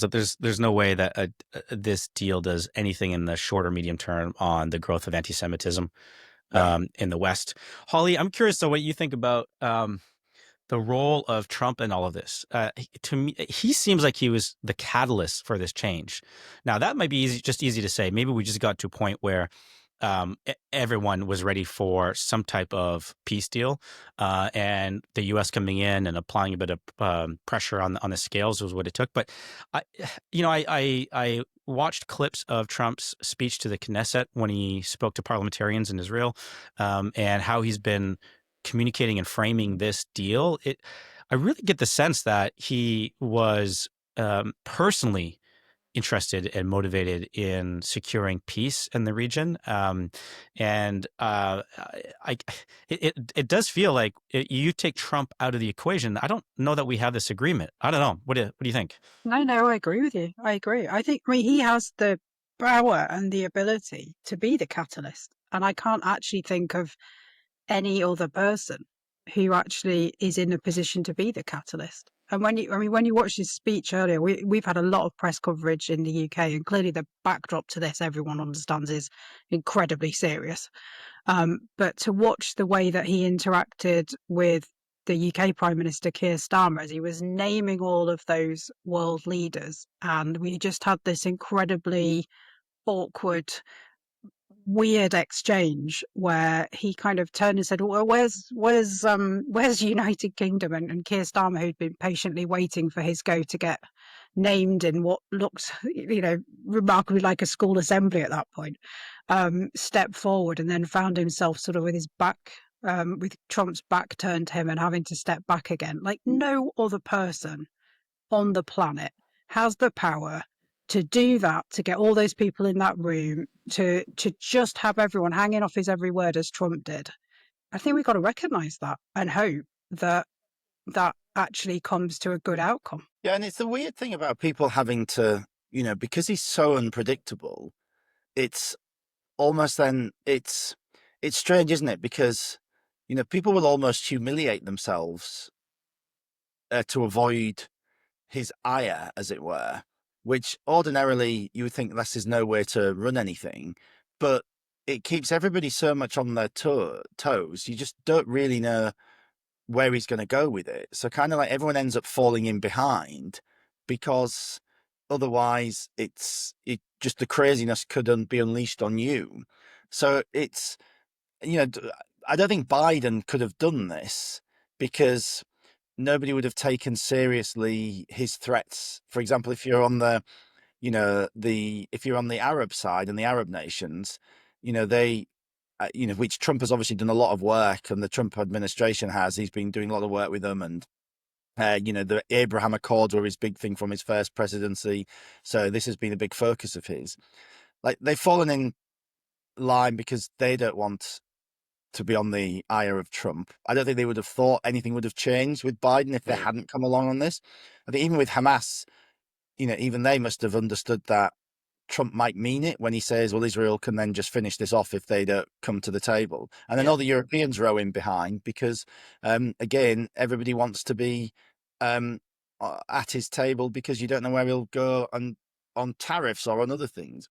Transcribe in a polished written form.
So there's no way that this deal does anything in the short or medium term on the growth of anti-Semitism No. in the West. Holly, I'm curious though what you think about the role of Trump in all of this. To me, he seems like he was the catalyst for this change. Now that might be easy to say. Maybe we just got to a point where everyone was ready for some type of peace deal, and the U.S. coming in and applying a bit of pressure on the scales was what it took. But I, I watched clips of Trump's speech to the Knesset when he spoke to parliamentarians in Israel, and how he's been communicating and framing this deal. I really get the sense that he was personally interested and motivated in securing peace in the region. And I it does feel like you take Trump out of the equation. I don't know that we have this agreement. I don't know. What do you think? No, no, I agree with you. I agree. I mean, he has the power and the ability to be the catalyst. And I can't actually think of any other person who actually is in a position to be the catalyst. And when you watch his speech earlier, we've had a lot of press coverage in the UK, and clearly the backdrop to this, everyone understands, is incredibly serious. But to watch the way that he interacted with the UK Prime Minister Keir Starmer as he was naming all of those world leaders, and we just had this incredibly awkward, weird exchange where he kind of turned and said, "Well, where's United Kingdom?" And Keir Starmer, who'd been patiently waiting for his go to get named in what looked, remarkably like a school assembly at that point, stepped forward and then found himself sort of with his back, with Trump's back turned to him and having to step back again. Like no other person on the planet has the power to do that, to get all those people in that room, to just have everyone hanging off his every word as Trump did. I think we've got to recognise that and hope that that actually comes to a good outcome. Yeah, and it's the weird thing about people having to, because he's so unpredictable, it's almost then it's strange, isn't it? Because, people will almost humiliate themselves to avoid his ire, as it were, which ordinarily you would think this is no way to run anything, but it keeps everybody so much on their toes. You just don't really know where he's going to go with it. So kind of like everyone ends up falling in behind because otherwise it just the craziness could be unleashed on you. So it's, I don't think Biden could have done this because nobody would have taken seriously his threats. For example, if you're on if you're on the Arab side and the Arab nations, they, which Trump has obviously done a lot of work, and the Trump administration he's been doing a lot of work with them, and the Abraham Accords were his big thing from his first presidency. So this has been a big focus of his. Like they've fallen in line because they don't want to be on the ire of Trump. I don't think they would have thought anything would have changed with Biden if they hadn't come along on this. I think even with Hamas, even they must have understood that Trump might mean it when he says, well, Israel can then just finish this off if they don't come to the table. And then all the Europeans row in behind because, again, everybody wants to be at his table because you don't know where he'll go on tariffs or on other things.